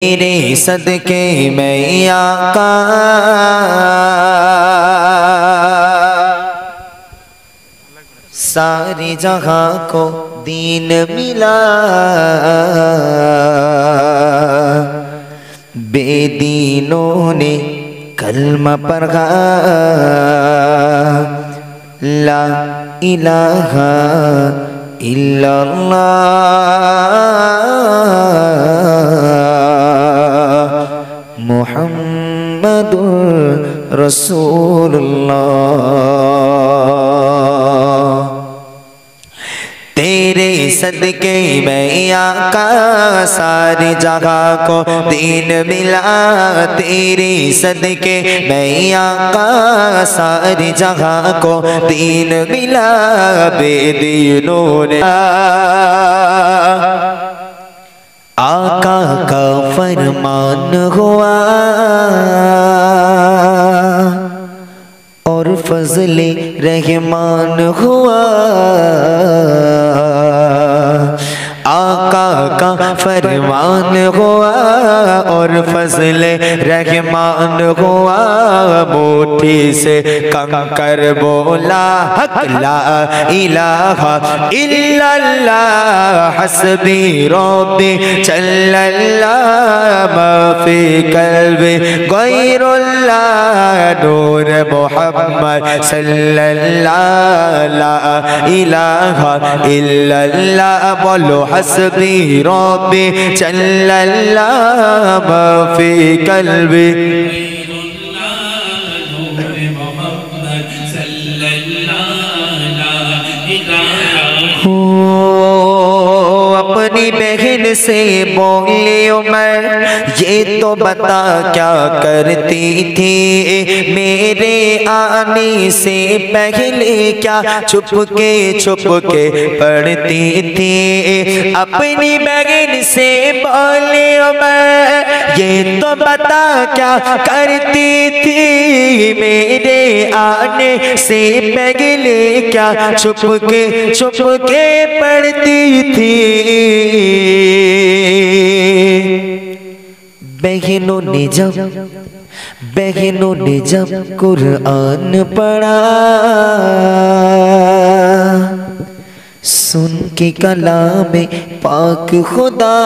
तेरे सदके मैं आका सारी जगह को दीन मिला, बेदीनों ने कलमा पढ़ा ला इलाहा इल्लल्लाह मुहम्मदुर रसूलुल्लाह। तेरे सदके मैं आका सारी जगह को दीन मिला, तेरे सदके मैं आका सारी जगह को दीन मिला, बेदीनों ने आका का फरमान हुआ और फजले रहमान हुआ। आका का फरमान हुआ और फजले रहमान हुआ, मुट्ठी से कंकर बोला हक ला इलाहा इल्लल्लाह हस्बी रब्बी जल्लल्लाह माफी कल्बी गैरुल्लाह नूर मुहम्मद सल्लल्लाह ला इलाहा इल्लल्लाह बोलो हस्बी रब्बी जल्लल्लाह माफी कल्बी अपनी बहन से बोली उमर ये तो बता क्या करती थी, मेरे आने से पहले क्या छुपके छुपके पढ़ती थी। अपनी बहन से बोली उमर ये तो बता क्या करती थी, मेरे आने से पहले क्या छुपके छुपके पढ़ती थी। बहनों ने जब कुरान पढ़ा, सुन के कलाम पाक खुदा,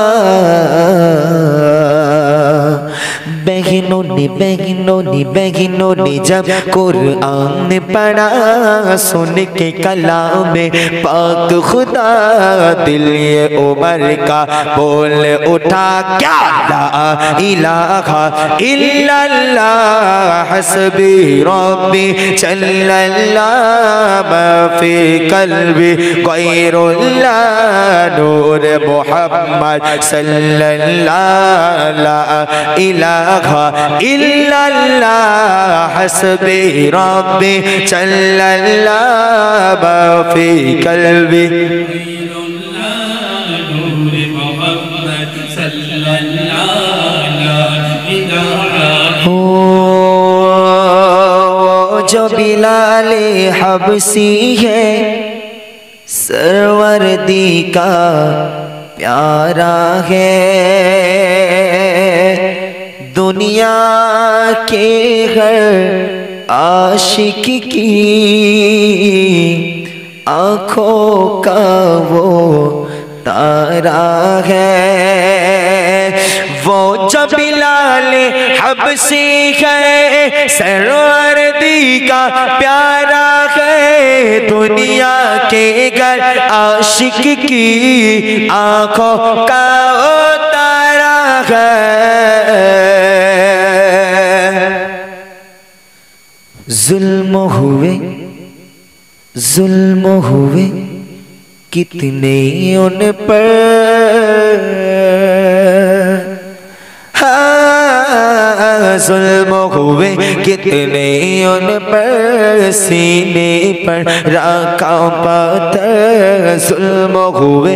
बहनों ने जब कुरान पढ़ा, सुन के कलाम पाक खुदा, दिल ये उमर का बोल उठा क्या ला इलाहा इल्लल्लाह हस्बी रब्बी जल्लल्लाह माफी कल्बी गैरुल्लाह नूर मुहम्मद सल्लल्लाह ला इलाहा इल्लल्लाह हस्बी रब्बी जल्लल्लाह माफी कल्बी नूर मुहम्मद सल्लल्लाह ला इलाहा। जो बिलाले हबसी है सरवर्दी का प्यारा है, दुनिया के हर आशिक की आँखों का वो तारा है। वो जो बिलाले हबसी है सरवर्दी का प्यारा है, दुनिया के घर आशिक की आँखों का वो तारा है। जुल्म हुए कितने उन पर, जुल्म हुए कितने उन पर, सीने पर रखा पत्थर। जुल्म हुए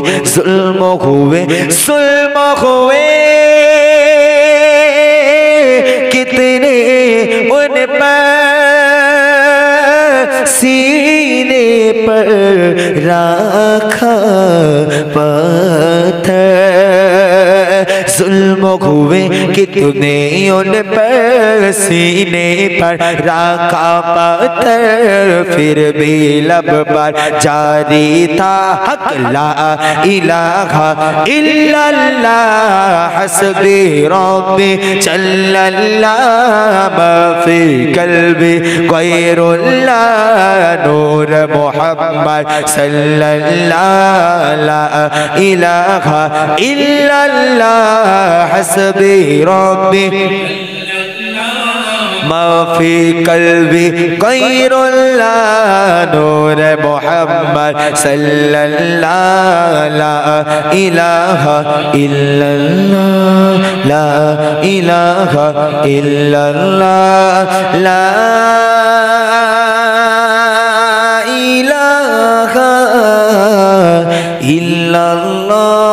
कितने उन पर, सीने पर रखा पत्थर। जुल्म हुए कितने उन पर सीने पर रखा पत्थर फिर भी लब पर जारी था हक ला इलाहा इल्लल्लाह हस्बी रब्बी जल्लल्लाह मा फी कल्बी गैरुल्लाह नूर मोहम्मद सल्लल्लाहु ला इलाहा इल्लल्लाह हस्बी रब्बी माफी कल्बी गैरुल्लाह नूर मोहम्मद सल्लल्लाहु ला इलाहा इल्लल्लाह ला इलाहा इल्लल्लाह ला इलाहा इल्लल्लाह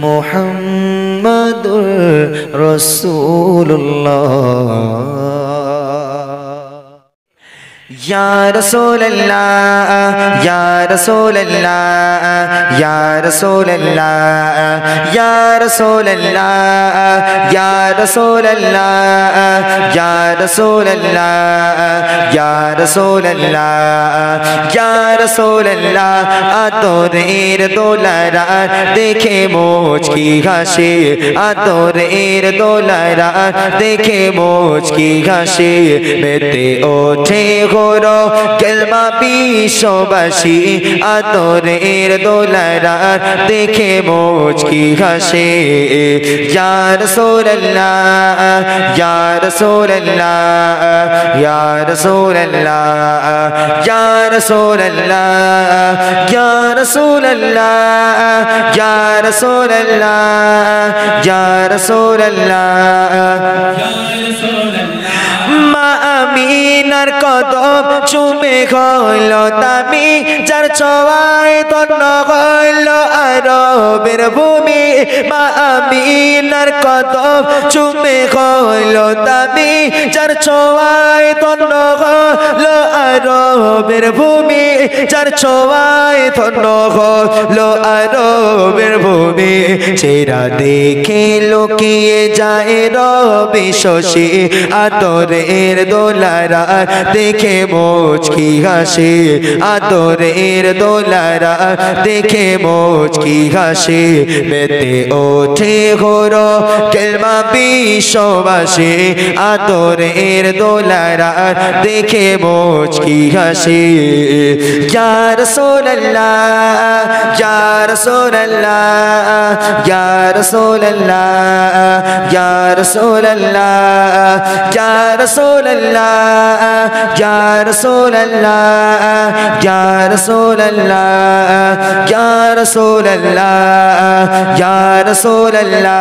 मुहम्मदुर रसूलुल्लाह या रसूल अल्लाह या रसूल अल्लाह या रसूल अल्लाह या रसूल अल्लाह या रसूल अल्लाह या रसूल अल्लाह या रसूल अल्लाह या रसूल अल्लाह आतोरेर दोलारा देखे मोच की घाशे आतोरेर दोलारा देखे मोच की घाशे मेते ओठे गोरो कलमा বিশ্ববাসী আতরের দোলারা দেখে মোচ কি হাসে ইয়া রাসূলুল্লাহ ইয়া রাসূলুল্লাহ ইয়া রাসূলুল্লাহ ইয়া রাসূলুল্লাহ ইয়া রাসূলুল্লাহ ইয়া রাসূলুল্লাহ ইয়া রাসূলুল্লাহ মা আমিনার কদম চুমে হইল দামি যার ছোঁয়ায় ধন্য হইল আরবের ভূমি মা আমিনার কদম চুমে হইল দামি যার ছোঁয়ায় ধন্য হইল আরবের ভূমি যার ছোঁয়ায় ধন্য হইল আরবের ভূমি চেহারা দেখে লুকিয়ে যায় রবি শশী আদরের দোলারা দেখে মোচ কি হাসে আদরের দোলারা দেখে মোচ কি হাসে মেতে ওঠে ঘোর কেলমা বিশ্ববাসী আদরের দোলারা দেখে মোচ কি হাসে ইয়া রাসূলুল্লাহ ইয়া রাসূলুল্লাহ ইয়া রাসূলুল্লাহ ইয়া রাসূলুল্লাহ ইয়া রাসূলুল্লাহ ইয়া রাসূলুল্লাহ ইয়া রাসূলুল্লাহ ইয়া রাসূলুল্লাহ ইয়া রাসূলুল্লাহ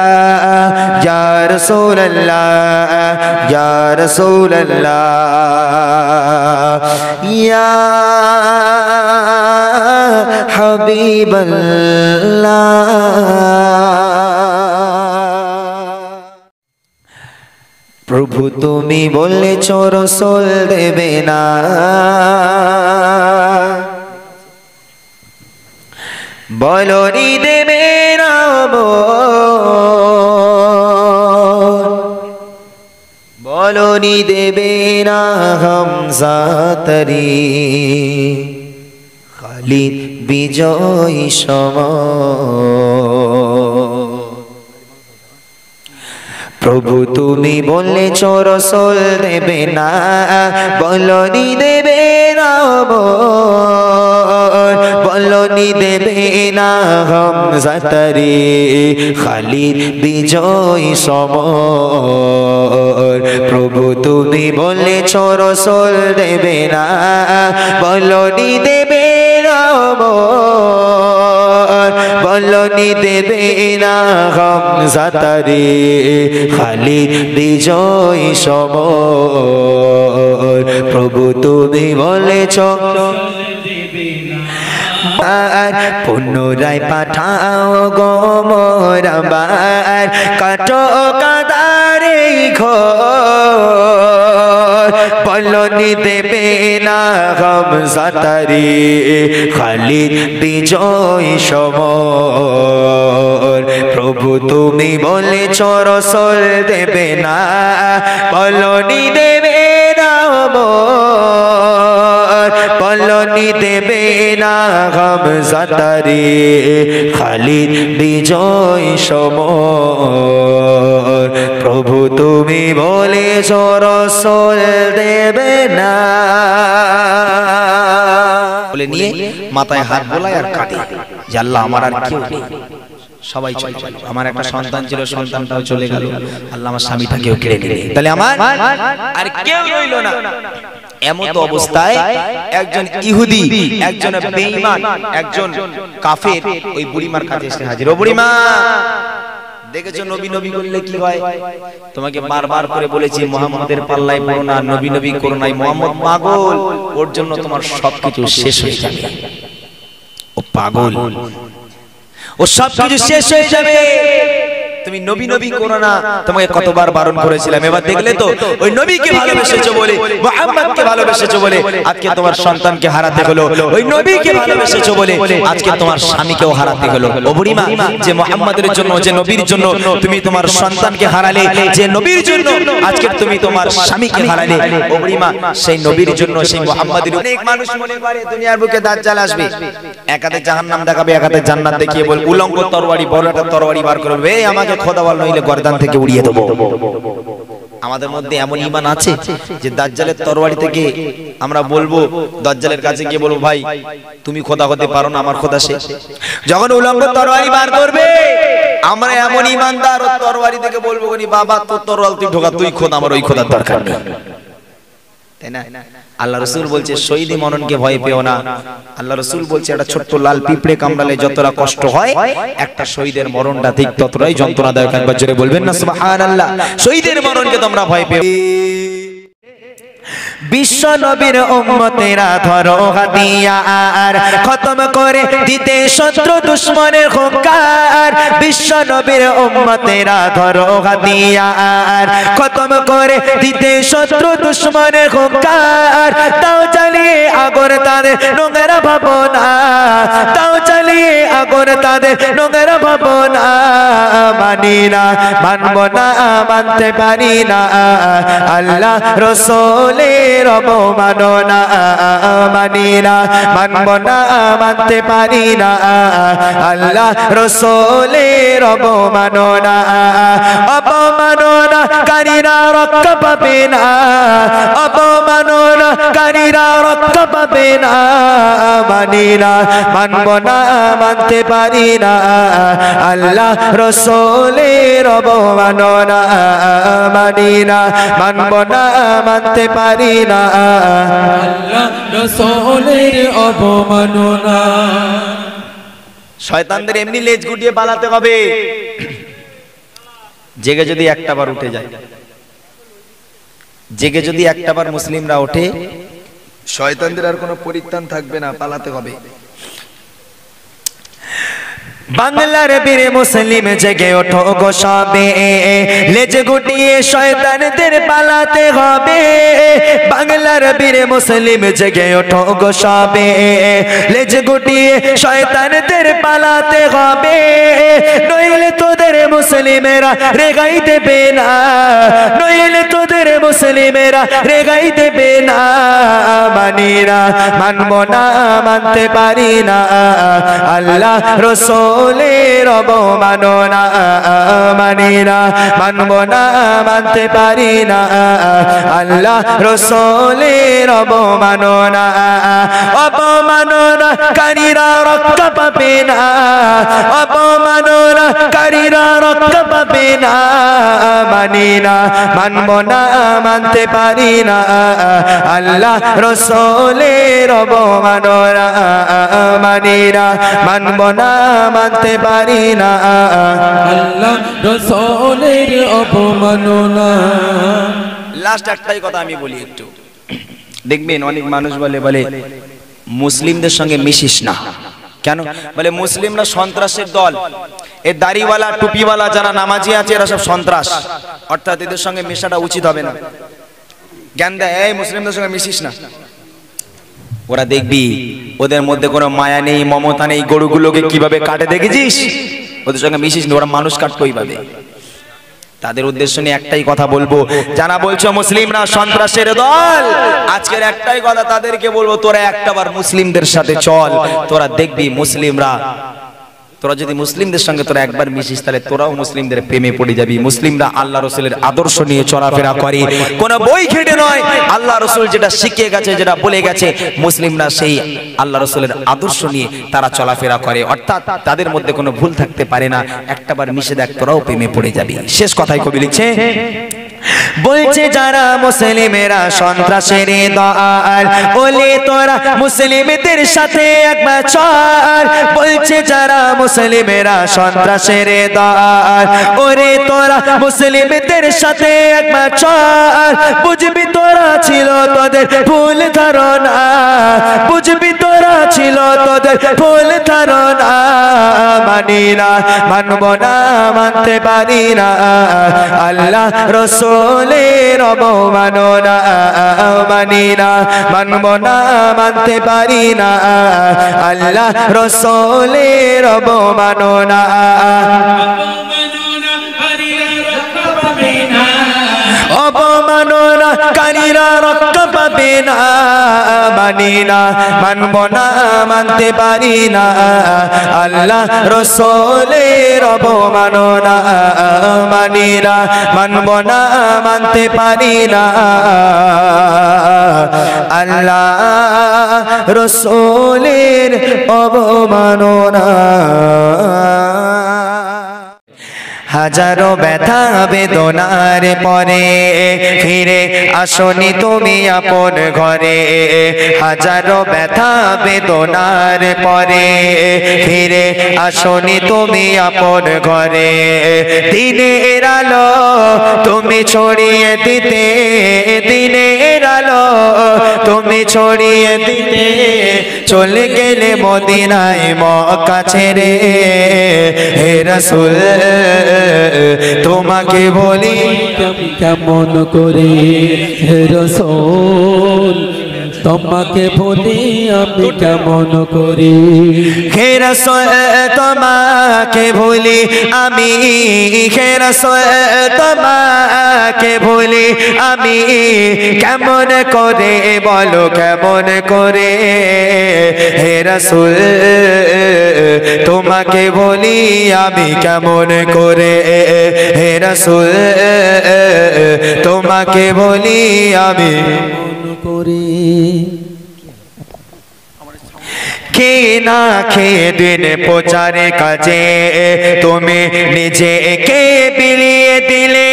ইয়া রাসূলুল্লাহ ইয়া রাসূলুল্লাহ ইয়া হাবিবাল্লাহ প্রভু তুমি বলেছ রসুল দেবে না বলনি দেবে না বলনি দেবে না হামজাতরি খালিদ বিজয় সম প্রভু তুমি বলেছ রসুল দেবে না বলনি দেবে না বলনি দেবে না হামজাতরি খালিদ বিজয় সম প্রভু তুমি বলেছ রসুল দেবে না বলনি দেবে না বলনি দেবে না হামজাতরি খালিদ বিজয় সম প্রভু তুমি বলেছ পুনরায় পাঠাও গো মোর আমার কাটো কাদারে ঘর বলনি দেবে না হামজাতরি খালিদ বিজয় সম প্রভু তুমি বলেছ রসুল দেবে না, বলনি দেবে না বলনি দেবে না হামজা তারে খালিদ বিজয় সমর। প্রভু তুমি বলেছ রসুল দেবে না। বলে নিয়ে মাথায় হাত বোলায় আর কাঁদে যে আল্লাহ আমার আর কেউ নেই, সবাই চলে গেল। আমার একটা সন্তান ছিল, সন্তানটাও চলে গেল, আল্লাহ আমার স্বামীটাকেও কেড়ে নিলে, তাহলে আমার আর কেউ রইল না। এমত অবস্থায় একজন ইহুদি, একজন বেঈমান, একজন কাফের ওই বুড়িমার কাছে এসে হাজির। ও বুড়িমা, দেখেছো নবী নবী বললে কি হয়? তোমাকে বারবার করে বলেছি মুহাম্মাদের পাল্লায় পড়ো না, নবী নবী করো না, মুহাম্মদ পাগল, ওর জন্য তোমার সবকিছু শেষ হয়ে যাবে। ও পাগল, ও সবকিছু শেষ হয়ে যাবে, তুমি নবী নবী করো না। তোমাকে কতবার বারণ করেছিলাম, এবার দেখলে তো ওই নবীকে ভালোবেসেছো বলে, মুহাম্মদকে ভালোবেসেছো বলে আজকে তোমার সন্তানকে হারাতে হলো। ওই নবীকে ভালোবেসেছো বলে আজকে তোমার স্বামীকেও হারাতে হলো। ও বুড়িমা, যে মুহাম্মাদের জন্য, যে নবীর জন্য তুমি তোমার সন্তানকে হারালে, যে নবীর জন্য আজকে তুমি তোমার স্বামীকে হারালে, ও বুড়িমা সেই নবীর জন্য, সেই মুহাম্মাদের, অনেক মানুষ মনে করে দুনিয়ার বুকে দাজ্জাল আসবে, এক হাতে জাহান্নাম দেখাবে, এক হাতে জান্নাত দেখিয়ে বল, উলঙ্গ তরবারি, বড় একটা তরবারি বার করবে, আমাকে খোদা বল নইলে গর্দান থেকে উড়িয়ে দেবো। আমাদের মধ্যে এমন ঈমান আছে যে দাজ্জালের তরবারি থেকে আমরা বলবো, দাজ্জালের কাছে গিয়ে বলবো, ভাই তুমি খোদা হতে পারো না, আমার খোদা সে। যখন উলঙ্গ তরবারি বার করবে, আমরা এমন ঈমানদার, ও তরবারি থেকে বলবো, বাবা তোর তরবারি তুই ঢোকা, তুই খোদা, আমার ওই খোদার দরকার নেই, তাই না? আল্লাহ রাসূল বলছে শহীদ মরণকে ভয় পেও না। আল্লাহ রাসূল বলছে একটা ছোট্ট লাল পিঁপড়ে কামড়ালে যতটা কষ্ট হয়, একটা শহীদের মরণটা ঠিক ততটাই যন্ত্রণাদায়ক। একবার জোরে বলবেন না সুবহানাল্লাহ। শহীদের মরণকে তোমরা ভয় পেও। বিশ্ব নবীর উম্মতেরা ধরো হাতিয়ার, খতম করে দিতে শত্রু দুশ্মনের হুঙ্কার। বিশ্ব নবীর উম্মতেরা ধরো হাতিয়ার, খতম করে দিতে শত্রু দুশ্মনের হুঙ্কার। তাও চালিয়ে আগুন তাদের নোংরা ভাবনা, তাও চালিয়ে আগুন তাদের নোংরা ভাবনা। মানি না, মানব না, মানতে পারি না আল্লাহ রসুলের অবমাননা। মানি না, মানব না, মানতে পারি না আল্লাহ রসুলের অবমাননা। অবমাননা কারীরা রক্ষা পাবে না, অবমাননা কারীরা রক্ষা পাবে না। মানি না, মানব না, মানতে পারি না আল্লাহ রসুলের অবমাননা। মানি না, মানব না, মানতে পারি না আল্লাহ রসুলের অবমাননা। শয়তানদের এমনি লেজ গুটিয়ে পালাতে হবে, জেগে যদি একটা বার উঠে যায়, জেগে যদি একটা বার মুসলিমরা ওঠে, শয়তানদের আর কোনো পরিত্রাণ থাকবে না, পালাতে হবে। বাংলার বীর মুসলিম জেগে ওঠো গো সবে, লেজ গুটিয়ে শয়তানদের পালাতে হবে। বাংলার বীর মুসলিম জেগে ওঠো গো সবে, লেজ গুটিয়ে শয়তানদের পালাতে হবে। নইলে তোদের মুসলিমেরা রেগাই দেবে না, নইলে তোদের মুসলিমেরা রেগাই দেবে না। মানি না, মানব না, মানতে পারি না আল্লাহ রসুলের অবমাননা। মানি না, মানব না, মানতে পারি না আল্লাহ রসুলের অবমাননা। অবমাননা কারীরা রক্ষা পাবে না, অবমাননা কারীরা রক্ষা পাবে না। মানি না, মানব না, মানতে পারি না আল্লাহ রসুলের অবমাননা। মানি না, মানব না, মানতে পারি না আল্লাহ রসুলের অবমাননা। লাস্ট একটাই কথা আমি বলি একটু, দেখবেন অনেক মানুষ বলে মুসলিমদের সঙ্গে মিশিস না। কেন বলে? মুসলিমরা সন্ত্রাসের দল, এই দাড়িওয়ালা টুপিওয়ালা যারা নামাজি আছে এরা সব সন্ত্রাস, অর্থাৎ এদের সঙ্গে মেশাটা উচিত হবে না। জ্ঞান দেয় এই মুসলিমদের সঙ্গে মিশিস না। ওরা দেখবি ওদের মধ্যে কোনো মায়া নেই, মমতা নেই, গরুগুলোকে কিভাবে কাটে দেখেছিস? ওদের সঙ্গে মিশিস না, ওরা মানুষ কাটবে ওইভাবে। তাদের উদ্দেশ্য নিয়ে একটাই কথা বলবো, যারা বলছো মুসলিমরা সন্ত্রাসের দল, আজকের একটাই কথা তাদেরকে বলবো, তোরা একটাবার মুসলিমদের সাথে চল, তোরা দেখবি মুসলিমরা, তোরা যদি মুসলিমদের সঙ্গে তোরা একবার মিশিস তাহলে তোরাও মুসলিমদের প্রেমে পড়ে যাবি। মুসলিমরা আল্লাহ রসুলের আদর্শ নিয়ে চলাফেরা করে, কোন বই ঘেটে নয়। আল্লাহ রসুল যেটা শিখিয়ে গেছে, যেটা বলে গেছে, মুসলিমরা সেই আল্লাহ রসুলের আদর্শ নিয়ে তারা চলাফেরা করে, অর্থাৎ তাদের মধ্যে কোনো ভুল থাকতে পারে না। একটাবার মিশে দেখ, তোরাও প্রেমে পড়ে যাবি। শেষ কথায় কবি লিখছে, বলছে যারা মুসলিমেরা সন্ত্রাসের দল, ওলে তোরা মুসলিমদের সাথে একবার চল। বলছে যারা মুসলিমেরা সন্ত্রাসের দল, ওরে তোরা মুসলিমদের সাথে একবার চল। বুঝবি তোরা ছিল তোদের ভুল ধারণা, বুঝবি তোরা ছিল তোদের ভুল ধারণা। মানি না, মানব না, মানতে পারি না আল্লাহ রসুলের অবমাননা। মানি না, মানব না, মানতে পারি না আল্লাহ রসুলের অবমাননা। অবমাননা কারীরা রক্ষা পাবে না। মানি না, মানব না, মানতে পারি না আল্লাহ রসুলের অবমাননা। মানি না, মানব না, মানতে পারি না আল্লাহ রসুলের অবমাননা। হাজারো ব্যথা বেদনার পরে ফিরে আসনি তুমি আপন ঘরে। হাজারো ব্যথা বেদনার পরে ফিরে আসনি তুমি আপন ঘরে। দিনের আলো তুমি ছড়িয়ে দিতে, দিনের আলো তুমি ছড়িয়ে দিতে চলে গেলে মদিনায় মক্কা ছেড়ে। হে রাসূল তোমাকে বলি কেমন করে, হে রাসূল তোমাকে বলি আমি কেমন করে। হে রাসূল তোমাকে ভুলি আমি, হে রাসূল তোমাকে ভুলি আমি কেমন করে, বলো কেমন করে। হে রাসূল তোমাকে বলি আমি কেমন করে। হে রাসূল তোমাকে বলি আমি করে। কে না খেয়ে দিন প্রচারে কাজে তুমি নিজেকে বিলিয়ে দিলে।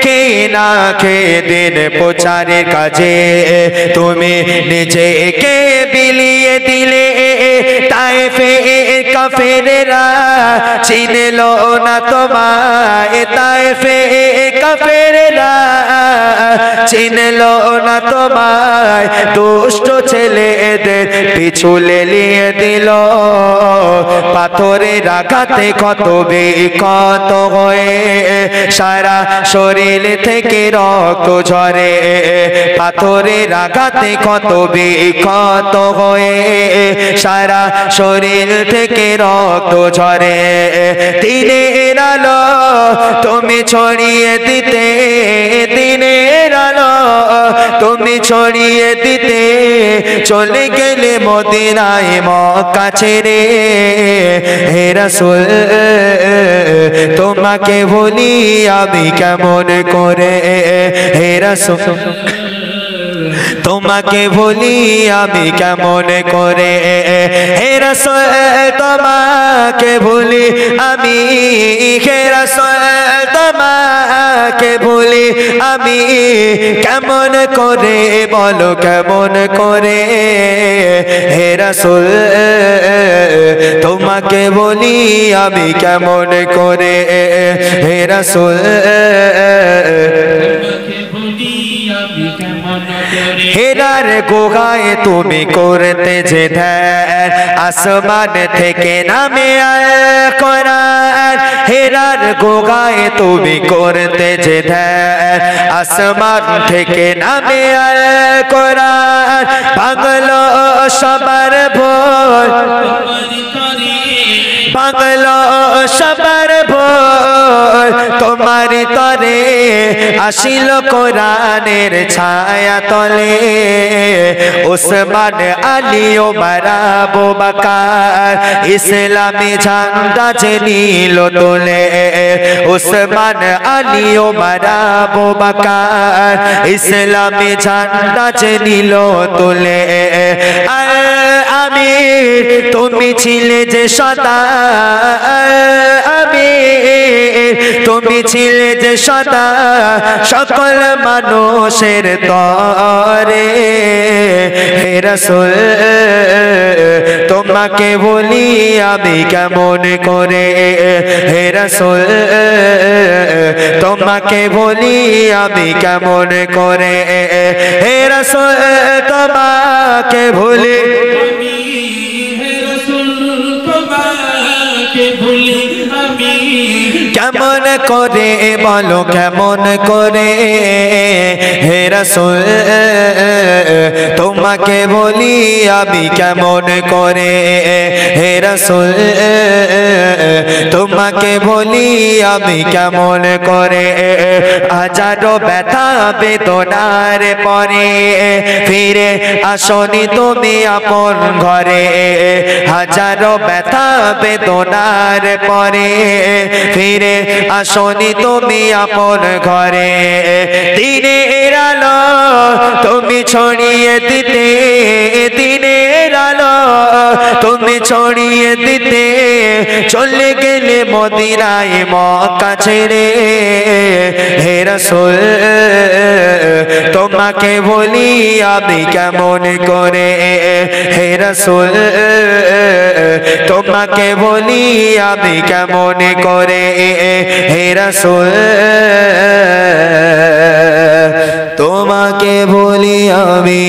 কে না খেয়ে দিন প্রচারে কাজে তুমি নিজেকে বিলিয়ে দিলে। তায়েফে কাফেররা চিনল না তোমায়, তায়েফে কাফেররা চিনল না তোমায়। দুষ্ট ছেলেদের পিছু লেলিয়ে দিল, পাথরের আঘাতে ক্ষত বিক্ষত হয়ে সারা শরীর থেকে রক্ত ঝরে। পাথরের আঘাতে ক্ষত বিক্ষত হয়ে সারা শরীর থেকে রক্ত ঝরে। দিনের আলো তুমি ছড়িয়ে দিতে, দিনের আলো তুমি ছড়িয়ে দিতে চলে গেলে মদিনায় মক্কা ছেড়ে। হে রাসূল তোমাকে বলি আমি কেমন করে। হে রাসূল তোমাকে বলি আমি কেমন করে। হে রাসূল তোমাকে বলি আমি, হে রাসূল তোমাকে বলি আমি কেমন করে, বলো কেমন করে। হে রাসূল তোমাকে বলি আমি কেমন করে। হে রাসূল হেরার গুহায় তুমি করতে যে ধ্যান, আসমান থেকে নামে আয় কোরআন। হেরার গুহায় তুমি করতে যে ধ্যান, আসমান থেকে নামে আয় কোরআন। ভাঙলো সবার ভোর, ভাঙলো সবার ভোল তোমার তরে আসিল কোরআনের ছায়া তলে ওসমান আলী ওমর আবু বকর ইসলামী ঝান্ডা যে নীল তোলে ওসমান আলী ওমর আবু বকর ইসলামী ঝান্ডা যে নীল তোলে আমি তুমি ছিলে যে সদা আমি তুমি ছিলে যে সদা সকল মানুষের তরে হে রাসূল তোমাকে বলি আমি কেমন করে হে রাসূল তোমাকে বলি আমি কেমন করে হে রাসূল তোমাকে ভুলি কেমন করে বলো কেমন করে হে রাসূল তোমাকে বলি আমি কেমন করে হে রাসূল তোমাকে বলি আমি কেমন করে হাজারো ব্যথা বেদনার পরে ফিরে আসনি তুমি আপন ঘরে হাজারো ব্যথা বেদনার পরে ফিরে আসনি তুমি আপন ঘরে দিনের আলো তুমি ছড়িয়ে দিতে দিনের আলো তুমি ছড়িয়ে দিতে চলে গেলে মদিনায় মক্কা ছেড়ে হে রাসূল তোমাকে বলি আমি কেমন করে হে রাসূল তোমাকে বলি আমি কেমন করে হে রাসূল তোমাকে বলি আমি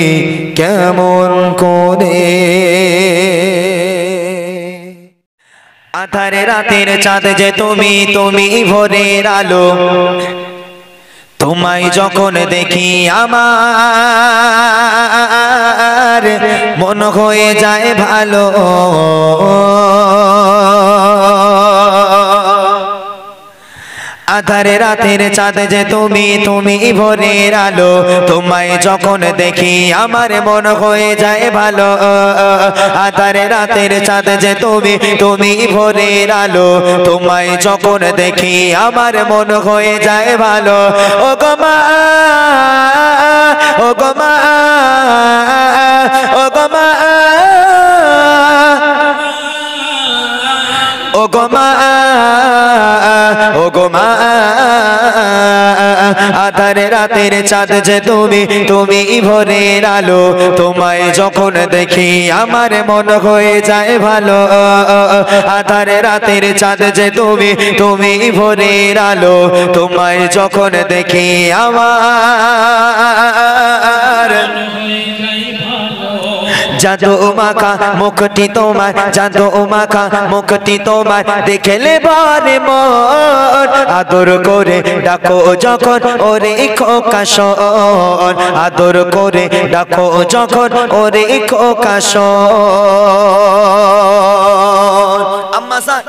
কেমন করে আধারে রাতের চাঁদ যে তুমি তুমি ভোরের আলো তোমায় যখন দেখি আমার মন হয়ে যায় ভালো আধারে রাতের চাঁদ যে তুমি তুমি ভোরের আলো তোমায় যখন দেখি আমার মন হয়ে যায় ভালো আধারে রাতের চাঁদ যে তুমি তুমি ভোরের আলো তোমায় যখন দেখি আমার মন হয়ে যায় ভালো ও গো মা ও গো মা ও গো মা ও গো মা ও গো মা আধারে রাতের চাঁদ যে তুমি তুমি ভোরের আলো তোমায় যখন দেখি আমার মন হয়ে যায় ভালো আধারে রাতের চাঁদ যে তুমি তুমি ভোরের আলো তোমায় যখন দেখি আমার জাদু মাখা মুখটি তোমার জাদু মাখা মুখটি তোমার দেখলে বারে মন আদর করে ডাকো যখন ওরে খোকা শোন আদর করে ডাকো যখন ওরে খোকা শোন আম্মা জান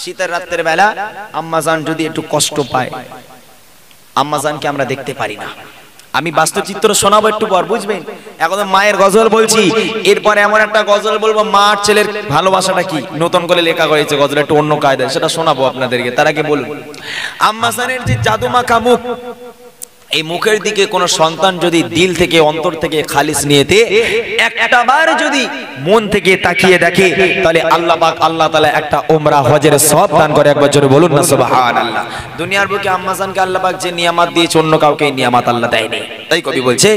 শীতের রাতের বেলা আম্মা জান যদি একটু কষ্ট পায় আম্মা জানকে আমরা দেখতে পারি না আমি বাস্তব চিত্র শোনাবো একটু পর বুঝবেন এখন মায়ের গজল বলছি এরপরে এমন একটা গজল বলবো মা আর ছেলের ভালোবাসাটা কি নতুন করে লেখা হয়েছে গজল একটু অন্য কায়দায় সেটা শোনাবো আপনাদেরকে তার আগে বলুন আম্মা জানের যে জাদুমাখা মুখ এই মুখের দিকে কোন সন্তান যদি দিল থেকে অন্তর থেকে খালিস নিয়েতে একটাবার যদি মন থেকে তাকিয়ে দেখে তাহলে আল্লাহ পাক আল্লাহ তাআলা একটা উমরা হজের সওয়াব দান করে একবার জোরে বলুন না সুবহানাল্লাহ দুনিয়ার বুকে আম্মা জানকে আল্লাহ পাক যে নিয়ামত দিয়েছে অন্য কাউকে নিয়ামত আল্লাহ দেয়নি তাই কবি বলছে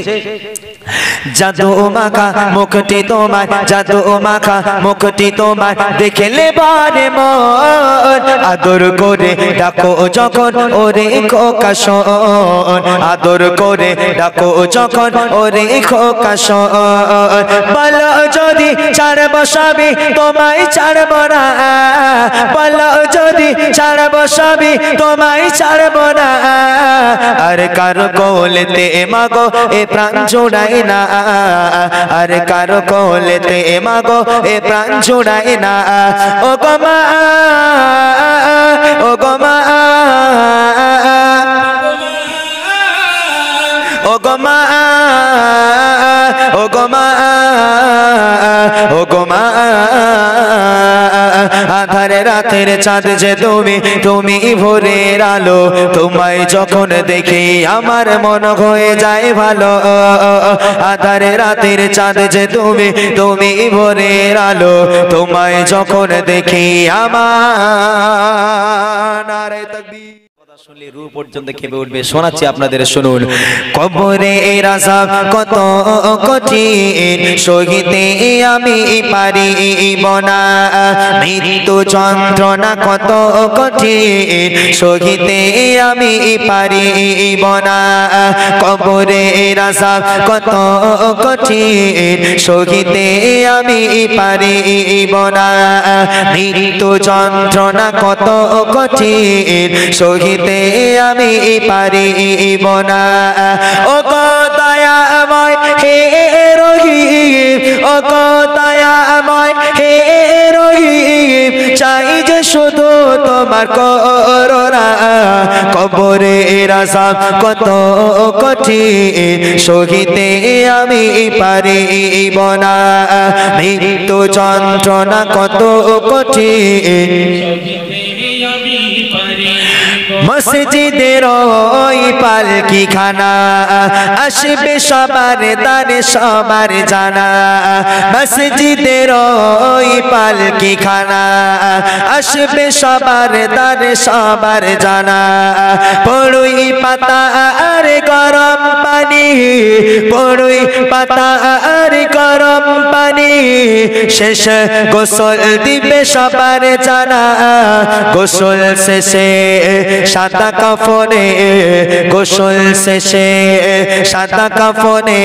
জাদু মাখা মুখটি তোমার জাদু মাখা মুখটি তোমার দেখলে বারে মন আদর করে ডাকো যখন ওরে খোকা শোন আদর করে ডাকো যখন ওরে খোকা শোন বলো যদি ছাড়ব সবই তোমায় ছাড়ব না বলো যদি ছাড়ব সবই তোমায় ছাড়ব না আর কারো কোলেতে মাগো এ প্রাণ জোড়ায় না আর কারো কোলেতে মাগো এ প্রাণ জোড়ায় না ও গো মা ও গো মা ও গো মা ও গো মা ও গো মা আধারে রাতের চাঁদ যে তুমি তুমি ভোরের আলো তোমায় যখন দেখি আমার মন হয়ে যায় ভালো আধারে রাতের চাঁদ যে তুমি তুমি ভোরের আলো তোমায় যখন দেখি আমার নারে তাকবীর শুনলে রূহ পর্যন্ত কেঁপে উঠবে শোনাচ্ছি আপনাদের শুনুন কবরের আযাব কত কঠিন সহিতে আমি পারিব না মৃত্যু যন্ত্রণা কত কঠিন সহিতে আমি পারিব না কবরের আযাব কত কঠিন সহিতে আমি পারিব না মৃত্যু যন্ত্রণা কত কঠিন সহিতে আমি পারিব না ও গো দয়াময় হে রহিম ও গো দয়াময় হে রহিম চাই যে শুধু তোমার করুণা কবরের আযাব কত কঠিন সহিতে আমি পারিব না মৃত্যু যন্ত্রণা কত কঠিন মসজিদের ওই পালকি খানা আসবে সবার দানে সবার জানা মসজিদের ওই পালকি খানা আসবে সবার দানে সবার জানা পড়ুই পাতা আর গরম পানি পড়ুই পাতা আর গরম পানি শেষ গোসল দিবে সবার জানা গোসল শেষে সাদা কাফনে গোসল শেষে সাদা কাফনে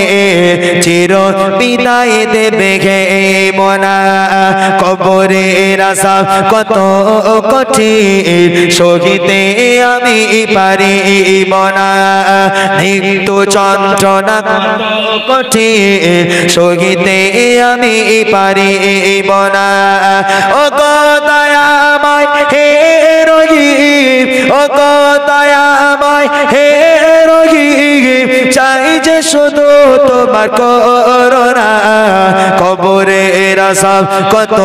চির বিদায় দেবে গে মনা কবরের আযাব কত কঠিন সহিতে আমি পারিব না মৃত্যু যন্ত্রণা কত কঠিন সহিতে আমি পারিব না ও গো দয়াময় হে রহিম ও গো দয়াময় হে রহিম চাই যে শুধু তোমার করুণা কবরের আযাব কত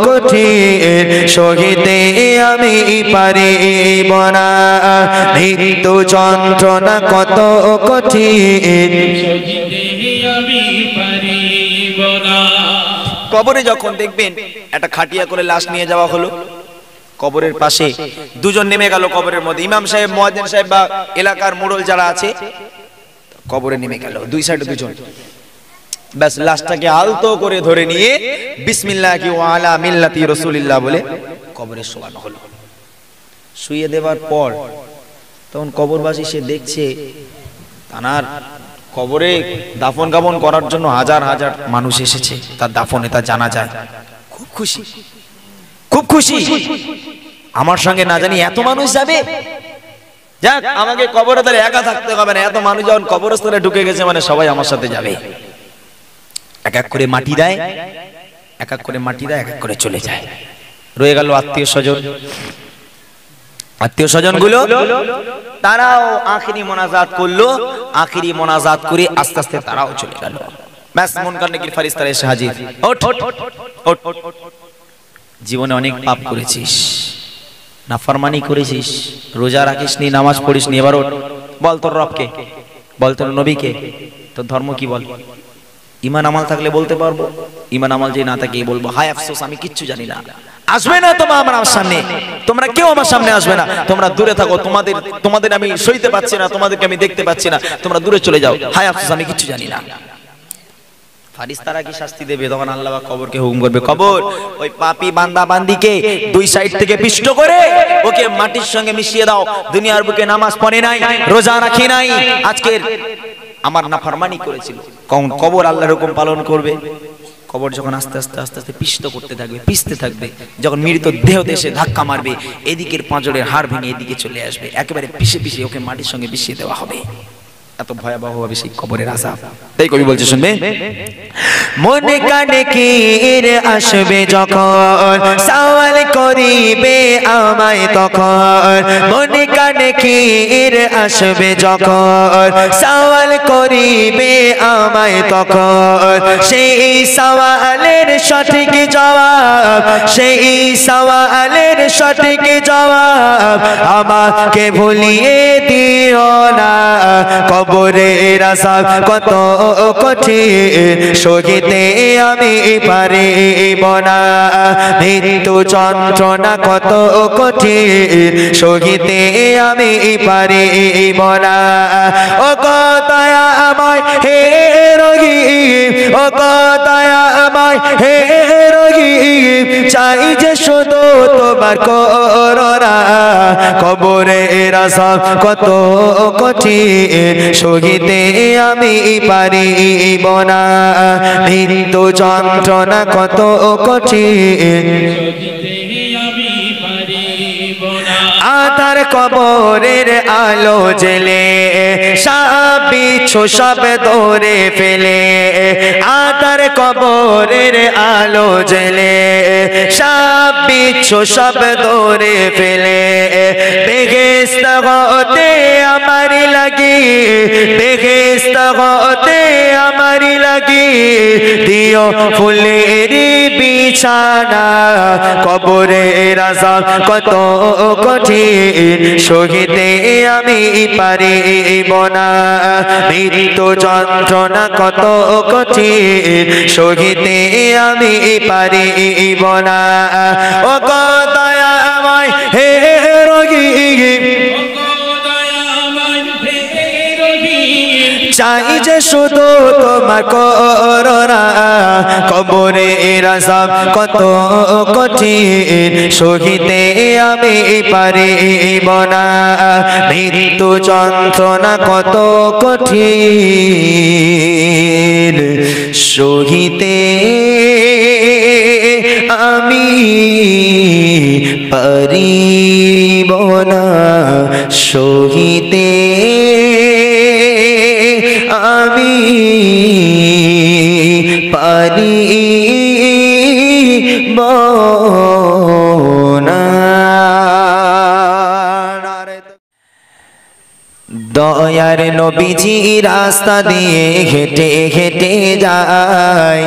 কঠিন সহিতে আমি পারিব না মৃত্যু যন্ত্রণা কত কঠিন সহিতে আমি পারিব না কবরে যখন দেখবেন একটা খাটিয়া করে লাশ নিয়ে যাওয়া হলো কবরের পাশে দুজন নেমে গেল কবরের মধ্যে ইমাম সাহেব মুয়াজ্জিন সাহেব বা এলাকার মুরল যারা আছে কবরে নেমে গেল দুই সাইডে দুজন বাস লাশটাকে আলতো করে ধরে নিয়ে বিসমিল্লাহি ওয়া আলা মিল্লাতি রাসূলিল্লাহ বলে কবরে শোয়ানো হলো শুইয়ে দেওয়ার পর তখন কবরবাসী সে দেখছে তানার কবরে দাফন কাফন করার জন্য হাজার হাজার মানুষ এসেছে তার দাফনে তা জানা যায় খুব খুশি খুব খুশি আমার সঙ্গে না জানি এত মানুষ যাবে যাক আমাকে কবরে তাহলে একা থাকতে হবে না এত মানুষ যখন কবরস্থানে ঢুকে গেছে মানে সবাই আমার সাথে যাবে এক এক করে মাটি দেয় এক এক করে মাটি দেয় এক এক করে চলে যায় রয়ে গেল আত্মীয় স্বজন গুলো তারাও আখিরি মোনাজাত করলো আখিরি মোনাজাত করে আস্তে আস্তে তারাও চলে গেল ব্যাস মুনকার নেকির ফেরেশতারা এসে হাজির ওঠ ওঠ জীবনে অনেক পাপ করেছিস নাফরমানি করেছিস রোজা রাখিসনি নামাজ পড়িসনি এবার ওঠ বল তোর রবকে বল তোর নবীকে তোর ধর্ম কি বল ঈমান আমল থাকলে বলতে পারবো ঈমান আমল যে না থাকে বলবো হায় আফসোস আমি কিচ্ছু জানি না আসবে না তোমরা আমার সামনে তোমরা কেউ আমার সামনে আসবে না তোমরা দূরে থাকো তোমাদের আমি সইতে পাচ্ছি না তোমাদেরকে আমি দেখতে পাচ্ছি না তোমরা দূরে চলে যাও হায় আফসোস আমি কিচ্ছু জানি না ফারিস্তারা কি শাস্তি দেবে তখন আল্লাহ কবরকে হুকুম করবে কবর ওই পাপী বান্দা বান্দিকে দুই সাইড থেকে পিষ্ট করে ওকে মাটির সঙ্গে মিশিয়ে দাও দুনিয়ার বুকে নামাজ পড়ে নাই রোজা রাখে নাই আজকের আমার নাফরমানি করেছিল কোন কবর আল্লাহর হুকুম পালন করবে কবর যখন আস্তে আস্তে আস্তে আস্তে পিষ্ট করতে থাকবে, পিষতে থাকবে, যখন মৃত দেহ দেশে ধাক্কা মারবে, এদিকের পাঁজরের হাড় ভেঙে এদিকে চলে আসবে, একেবারে পিষে পিষে ওকে মাটির সঙ্গে মিশিয়ে দেওয়া হবে। এত ভয়াবহ হবে সেই কবরের আযাব। তাই কবি বলছে শুনবে, মনে কানে কির আসবে যখন, সওয়াল করিবে আমায় তখন। মনে কানে কির আসবে যখন, সওয়াল করিবে আমায় তখন। সেই সওয়ালের সঠিক জবাব, সেই সওয়ালের সঠিক জবাব আমাকে ভুলিয়ে দিও না। কবরের আযাব কত কঠিন, সহিতে আমি পারিব না। মৃত্যু যন্ত্রণা কত কঠিন, সহিতে আমি পারিব না। ও দয়াময় হে রহিম, ও দয়াময় হে রহিম, চাই যে শুধু তোমার করুণা। কবরের আযাব কত কঠিন, সহিতে আমি পারিব না। মৃত্যু যন্ত্রণা কত কঠিন, আধার কবরের আলো জেলে সাপ বিচ্ছু সব ধরে ফেলে। আধার কবরের আলো জেলে সাপ বিচ্ছু সব ধরে ফেলে। বেহেশত হতে আমারি লাগি, বেহেশত হতে আমারি লাগি, দিও ফুলের বিছানা। কবরের আযাব কত কঠিন, সহিতে আমি পারিব না। মৃত্যু যন্ত্রণা কত কঠিন, সহিতে আমি পারিব না। ও দয়াময় হে রহিম, চাই যে শুধু তোমার করুণা। কবরের আযাব কত কঠিন, সহিতে আমি পারিব না। মৃত্যু যন্ত্রণা কত কঠিন, সহিতে আমি পারিব না। সহিতে আমি পারিব না। দয়ার নবীজি রাস্তা দিয়ে হেঁটে হেঁটে যায়,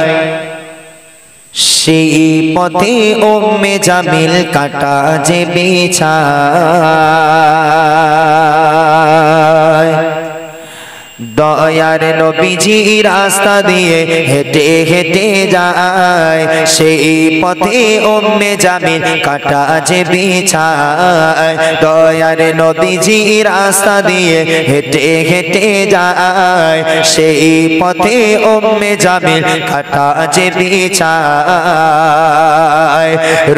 সেই পথে উম্মে জামিল কাটা যে বিছায়। দয়ার নবীজি রাস্তা দিয়ে হেঁটে হেঁটে যায়, সেই পথে উম্মে জামিল কাটা যে বিছায়। দয়ার নবীজি রাস্তা দিয়ে হেঁটে হেঁটে যায়, সেই পথে উম্মে জামিল কাটা যে বিছায়।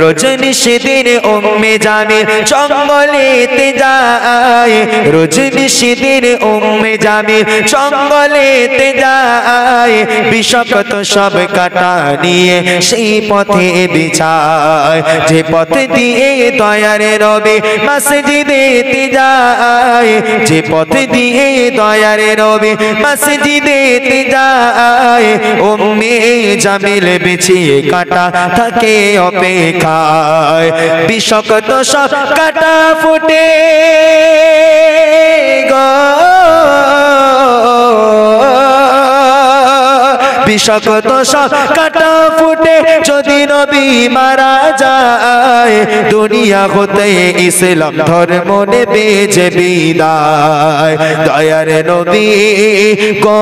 রজনী সেদিন উম্মে জামিল জঙ্গলেতে যায়, রজনী সেদিন উম্মে জামিল জঙ্গলেতে যায়। বিষাক্ত সব কাটা নিয়ে সেই পথে বিছায়, যে পথ দিয়ে দয়ার নবী মসজিদেতে যায়, যে পথ দিয়ে দয়ার নবী মসজিদেতে যায়। উম্মে জামিল বিছিয়ে কাটা থাকে অপেক্ষায়, বিষাক্ত সব কাটা ফুটে গো, বিষাক্ত সব কাটা ফুটে যদি নবী মারা যায়। দুনিয়া হতে ইসলাম ধর্ম নেবে যে বিদায়। দয়ার নবী গো,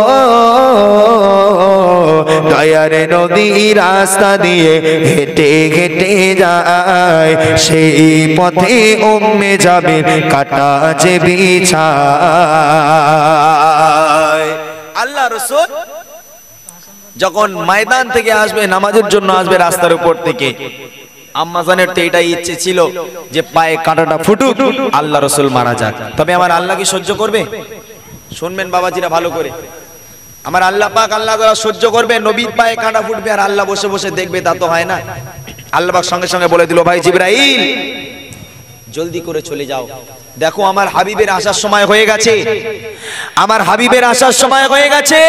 দয়ার নবী রাস্তা দিয়ে হেঁটে হেঁটে যায়, সেই পথে উম্মে জামিল কাটা যে বিছায়। আল্লাহ রাসূল যখন ময়দান থেকে আসবে, নামাজের জন্য আসবে রাস্তার উপর থেকে, আম্মা জানের তো এটাই ইচ্ছে ছিল যে পায়ে কাঁটাটা ফুটুক, আল্লাহ রাসূল মারা যাক। তবে আমার আল্লাহ কি সহ্য করবে? শুনবেন বাবাজিরা ভালো করে, আমার আল্লাহ পাক আল্লাহ তাআলা সহ্য করবে, নবীর পায়ে কাঁটা ফুটবে আর আল্লাহ বসে বসে দেখবে, তা তো হয় না। আল্লাহ পাক সঙ্গে সঙ্গে বলে দিল, ভাই জিবরাইল জলদি করে চলে যাও, দেখো আমার হাবিবের আসার সময় হয়ে গেছে, আমার হাবিবের আসার সময় হয়ে গেছে।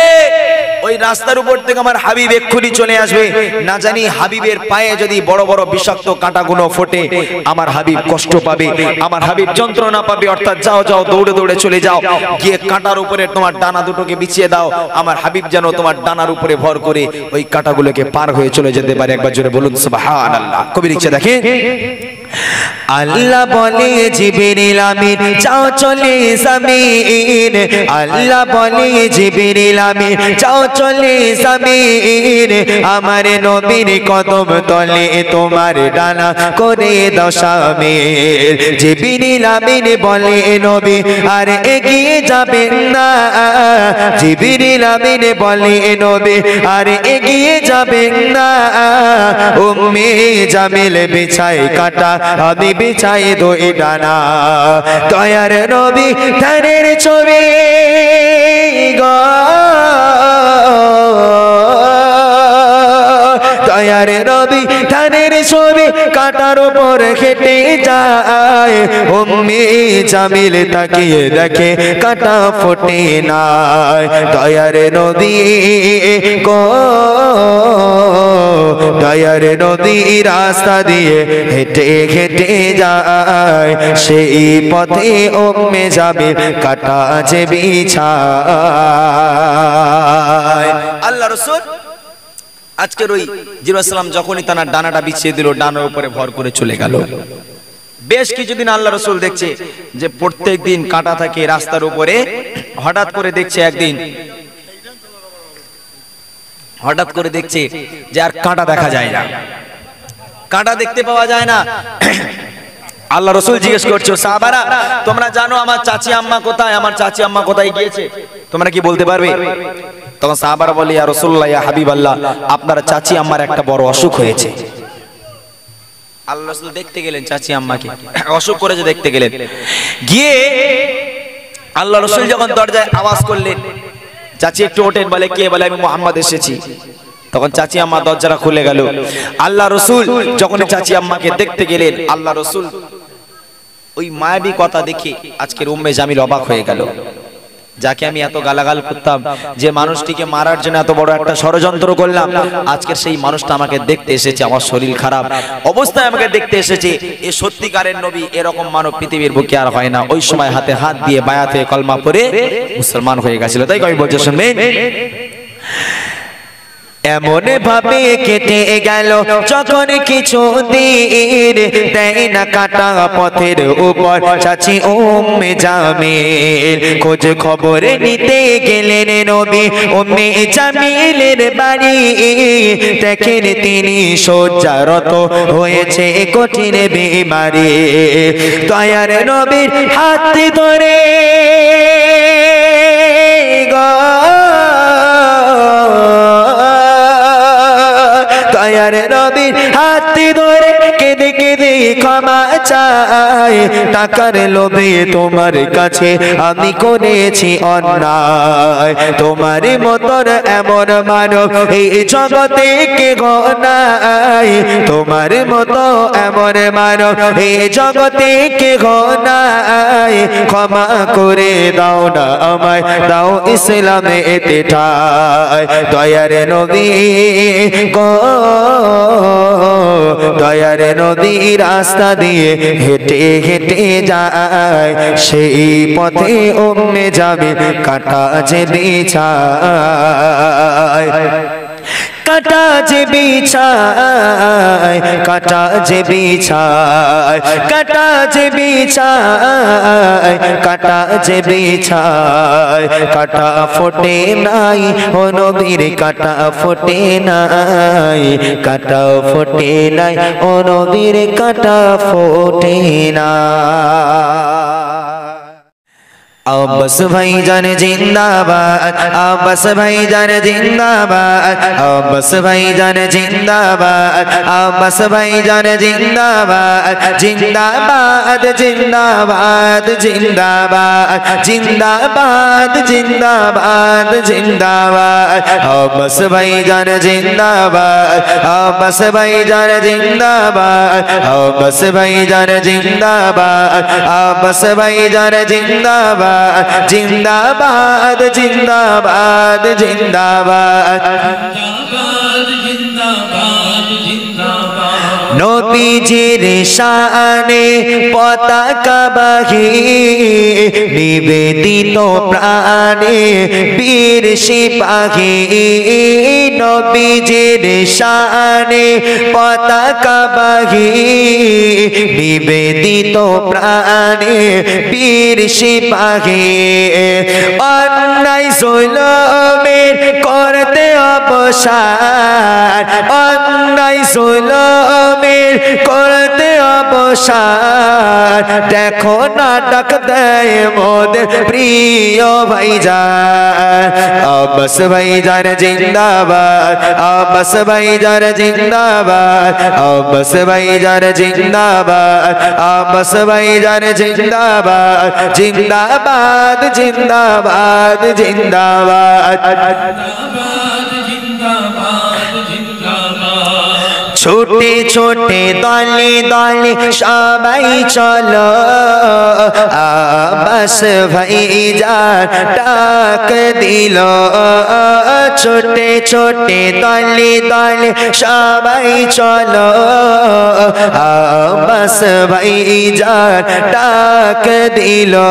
ওই রাস্তার উপর থেকে আমার হাবিব এক্ষুনি চলে আসবে। না জানি হাবিবের পায়ে যদি বড় বড় বিষাক্ত কাঁটাগুলো ফোটে, আমার হাবিব কষ্ট পাবে, আমার হাবিব যন্ত্রণা পাবে। অর্থাৎ যাও যাও, দৌড়ে দৌড়ে চলে যাও, গিয়ে কাঁটার উপরে তোমার ডানা দুটোকে বিছিয়ে দাও, আমার হাবিব যেন তোমার ডানার উপরে ভর করে ওই কাঁটাগুলোকে পার হয়ে চলে যেতে পারে। একবার জোরে বলুন সুবহানাল্লাহ। কবি লিখছে দেখেন, আল্লাহ বলে জিবরিল আমিন যাও চলে জমিন, আল্লাহ বলে জিবরিল আমিন যাও চলে জমিন, আমার নবীর কদম তলে তোমার ডানা করে দাও শামিল। জিবরিল আমিন বলে নবী আর এগিয়ে যাবেন না, জিবরিল আমিন বলে নবী আর এগিয়ে যাবেন না, উম্মে জামিল বিছায় কাটা আমি বিছাই দুই ডানা, দয়ার নবী ধানের ছবি গো, দয়ার নবী ধানের ছবি কাটার উপর হেঁটে যায়, উম্মে জামিল তাকিয়ে দেখে কাটা ফোটে নাই, দয়ার নবী গো, দয়ার নদী রাস্তা দিয়ে হেঁটে হেঁটে যায়, সেই পথে উম্মে জামিল কাটা যে বিছায়। আল্লাহ রাসূল আজকের ওই জিবরাইল সালাম যখনই তার ডানাটা বিছিয়ে দিল, ডানার উপরে ভর করে চলে গেল। বেশ কিছুদিন আল্লাহ রাসূল দেখছে যে প্রত্যেক দিন কাঁটা থাকে রাস্তার উপরে। হঠাৎ করে দেখছে একদিন, হঠাৎ করে দেখছে যে আর কাঁটা দেখা যায় না, কাঁটা দেখতে পাওয়া যায় না। আল্লাহ রাসূল জিজ্ঞেস করছে, সাহাবারা তোমরা জানো আমার চাচি আম্মা কোথায়, আমার চাচি আম্মা কোথায় গিয়েছে, তোমরা কি বলতে পারবে? তখন সাহাবারা বলে, ইয়া রাসূলুল্লাহ ইয়া হাবিবাল্লাহ, আপনার চাচি আম্মার একটা বড় অসুখ হয়েছে। আল্লাহ রাসূল দেখতে গেলেন চাচি আম্মাকে, অসুখ করেছে দেখতে গেলেন। গিয়ে আল্লাহ রাসূল যখন দরজায় আওয়াজ করলেন, চাচি একটু ওঠেন, বলে কে? বলে আমি মুহাম্মদ এসেছি। তখন চাচি আম্মা দরজাটা খুলে গেল। আল্লাহ রাসূল যখন চাচি আম্মাকে দেখতে গেলেন, আল্লাহ রাসূল ওই মায়াবী কথা দেখে আজকের উম্মে জামিল অবাক হয়ে গেল। যাকে আমি এত গালাগাল করতাম, যে মানুষটিকে মারার জন্য এত বড় একটা ষড়যন্ত্র করলাম, আজকের সেই মানুষটা আমাকে দেখতে এসেছে, আমার শরীর খারাপ অবস্থায় আমাকে দেখতে এসেছে। এ সত্যিকারের নবী, এরকম মানব পৃথিবীর বুকে আর হয় না। ওই সময় হাতে হাত দিয়ে বায়াত হয়ে কলমা পড়ে মুসলমান হয়ে গেছিল। তাই কবি বলছে শুনবেন, এমন ভাবে কেটে গেল যখন কিছু দিন, দেয় না কাটা পথের উপর চাচি উম্মে জামিল, খোঁজ খবর নিতে গেলেন নবী উম্মে জামিলের বাড়ি, দেখেন তিনি শয্যারত হয়েছে কঠিন বিমারি, দয়ার নবীর হাত ধরে গো, দয়ার নবীর হাত ধরে কেঁদে কেঁদে ক্ষমা চাই, টাকার লোভে তোমার কাছে আমি করেছি অন্যায়, তোমার মতন এমন মানব এই জগতে কে গনাই, তোমার মতো এমন মানব এই জগতে কে গনাই, ক্ষমা করে দাও না আমায়, দাও ইসলামে এতে ঠাই, দয়ার নবী গো, দয়ার নদী রাস্তা দিয়ে হেঁটে হেঁটে যায়, সেই পথে উম্মে জামিল কাটা যে বিছায়, কাটা যে বিছায়, কাটা যে বিছায়, কাটা যে বিছায়, কাটা যে বিছায়, কাটা ফোটে নাই ও নবীর কাটা ফোটে নাই, কাটা ফোটে নাই ও নবীর কাটা ফোটে না। अब्बास भाईजान जिंदाबाद, अब्बास भाईजान जिंदाबाद, अब्बास भाईजान जिंदाबाद, अब्बास भाईजान जिंदाबाद, जिंदाबाद जिंदाबाद जिंदाबाद जिंदाबाद जिंदाबाद जिंदाबाद, अब्बास भाईजान जिंदाबाद, अब्बास भाईजान जिंदाबाद, अब्बास भाईजान जिंदाबाद, अब्बास भाईजान जिंदाबाद, जिंदाबाद जिंदाबाद जिंदाबाद नबीजिर शाने पताका बाही निवेदित प्राणे वीर सिपाही नबीजिर शाने पताका बाही निवेदित प्राणे वीर सिपाही अन्याय जुलुमेर करते अवसान अन्याय जुलुमेर करते अवसान देखो नाटक देय मोদের प्रिय भाईजान अब्बास भाईजान जिंदाबाद अब्बास भाईजान जिंदाबाद अब्बास भाईजान जिंदाबाद अब्बास भाईजान जिंदाबाद जिंदाबाद जिंदाबाद जिंदाबाद छोटे छोटे दले दले सबाई चलो अब्बास भाईजान डाक दिलो छोटे छोटे दले दले सबाई चलो अब्बास भाईजान डाक दिलो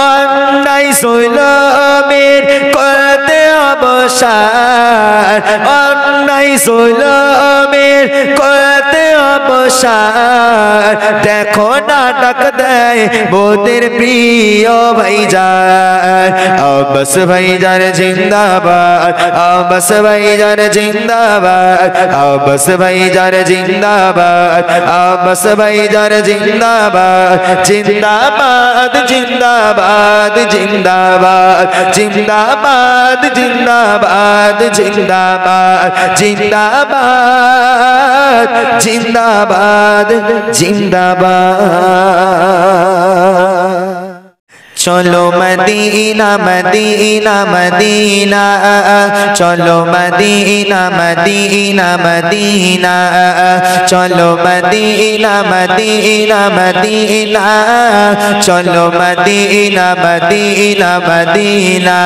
अन्याय जुलुमेर करते अवसान अन्याय जुलुमेर करते अवसान देखो नाटक देय मोদের प्रिय भाईजान अब्बास भाईजान जिंदाबाद अब्बास भाईजान जिंदाबाद अब्बास भाईजान जिंदाबाद अब्बास भाईजान जिंदाबाद जिंदाबाद जिंदाबाद जिंदाबाद जिंदाबाद जिंदाबाद जिंदाबाद जिंदाबाद जिंदाबाद जिंदाबाद चलो मदीना मदीना मदीना चलो मदीना मदीना मदीना चलो मदीना मदीना मदीना चलो मदीना मदीना मदीना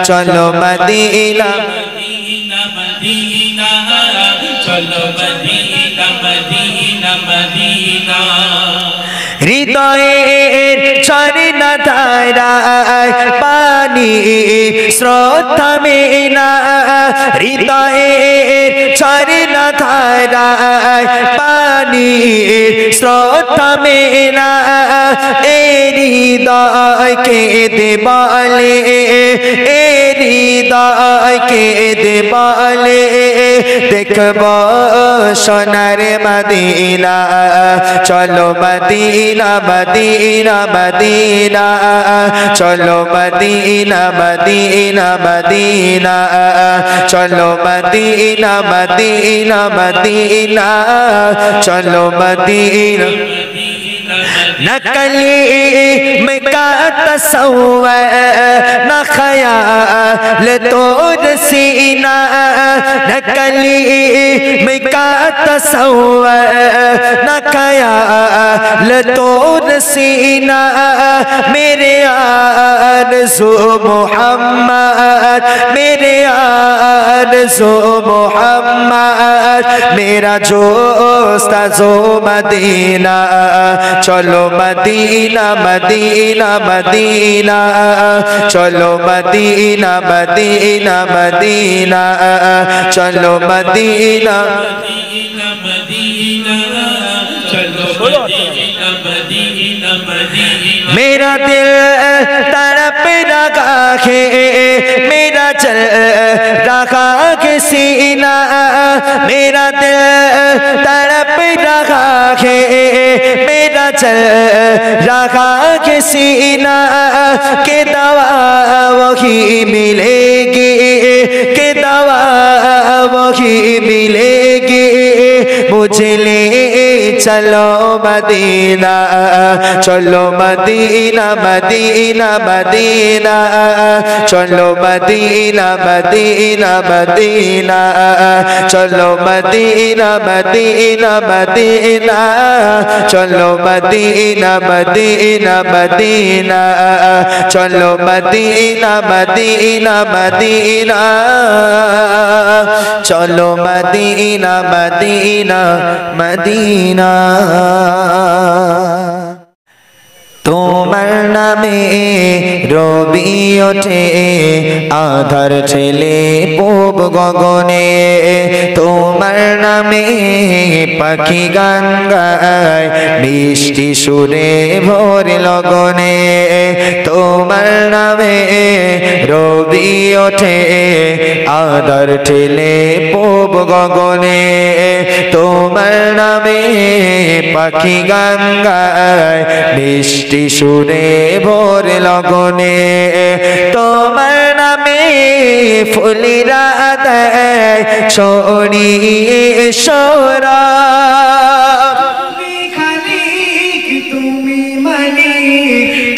चलो मदीना मदीना चलो मदीना मदीना मदीना हृदयेर झरना धाराय पानी स्रोत थमे ना हृदयेर झरना धाराय पानी स्रोत थमे ना हृदय केঁদে বলে हृदय केঁদে বলে देखब सोनार मदीना चलो मदीना मदीना मदीना चलो मदीना मदीना मदीना चलो मदीना मदीना मदीना चलो मदीना नकली में का तसव्वुर न ख्याल तोर सीना नकली में का तसव्वुर न ख्याल तोर सीना मेरे आरज़ू मोहम्मद मेरे आरज़ू मोहम्मद मेरा जोस्ता जो मदीना चलो मदीना मदीना मदीना चलो मदीना मदीना मदीना चलो मदीना मदीना चलो मदीना मदीना मदीना मेरा दिल तड़प रहा है मेरा चल रहा है सीना मेरा दिल तड़प रहा है मेरा चल रहा है सीना के दवा वही मिलेगी, के दवा वही मिलेगी। मुझे ले चलो मदीना, चलो मदीना मदीना मदीना, चलो मदीना मदीना मदीना, चलो मदीना मदीना मदीना, चलो मदीना मदीना मदीना, चलो मदीना मदीना मदीना, चलो मदीना मदीना मदीना। তোমার নামে রবি ওঠে আধার ছেলে পূব গগনে, তোমার নামে পাখি গান গায় মিষ্টি সুরে ভোর লগনে, তোমার নামে রবি ওঠে আধার ঠেলে পূব গগনে, তোমার নামে পাখি গান গায় মিষ্টি সুরে ভোর লগনে, তোমার নামে ফুলিরা দেয় ছড়িয়ে সোরা।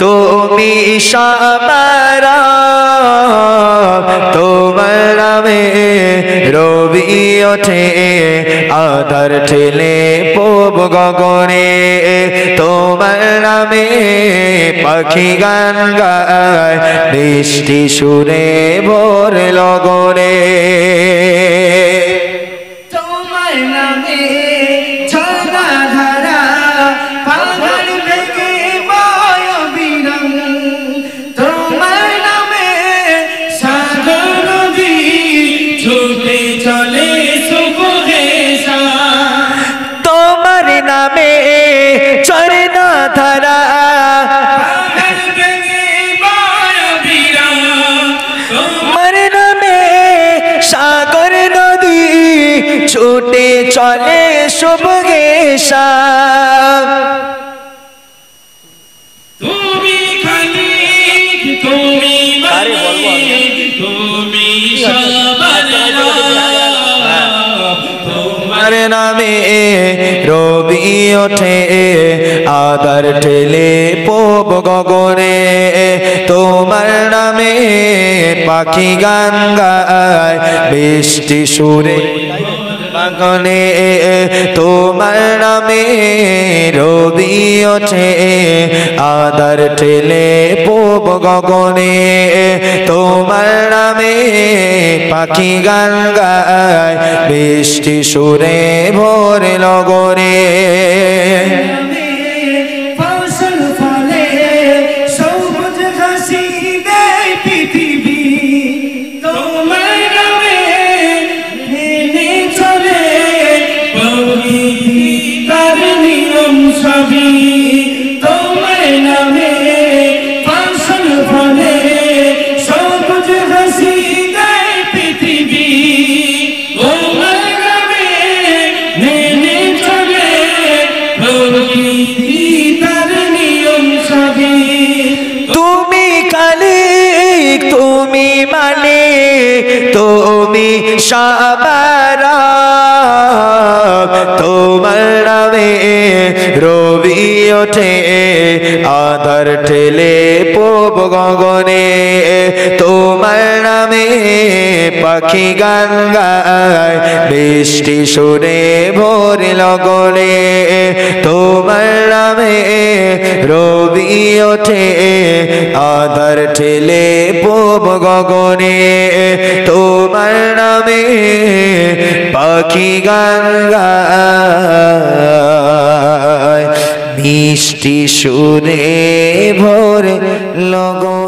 তুমি সামারা, তোমার নামে রবি ওঠে আধার ঠেলে পূব গগনে, তোমার নামে পাখি গান গায় মিষ্টি সুরে ভোর লগনে, তোমার নামে ঝর্ণা ধারা পাহাড় ভেঙে বয় বিরাম, তোমার নামে সাগর নদী ছুটে চলে সুবহে শাম, তোমার নামে ঝর্ণা ধারা পাহাড় ভেঙে বয় বিরাম, তোমার নামে সাগর নদী ছুটে চলে শুভগে শাম। তুমি খালিক, তুমি মালিক, তুমি সবার রব, তোমার নামে রবি ওঠে আধার ঠেলে পূব গগনে, তোমার নামে পাখি গান গায় মিষ্টি সুরে গগনে, তোমার নামে রবি ওঠে আধার ঠেলে পূব গগনে, তোমার নামে পাখি গান গায় মিষ্টি সুরে ভোর লগনে, ফসল ফলে সবুজ ঘাসি দেয় পৃথিবী, তোমার নামে মেনে চলে প্রকৃতি তার নিয়ম সবই, তোমার নামে ফসল ফলে সবুজ ঘাসি দেয় পৃথিবী, তোমার নামে মেনে চলে প্রকৃতি তার নিয়ম সবই। তুমি খালিক, তুমি মালিক, তুমি সাবারা, তোমার নামে রবি ওঠে আধার ঠেলে পূব গগনে, তোমার নামে পাখি গান গায় মিষ্টি সুরে ভোর লগনে, তোমার নামে রবি ওঠে আধার ঠেলে পূব গগনে, তোমার নামে পাখি গান গায় মিষ্টি সুরে ভোর লগনে।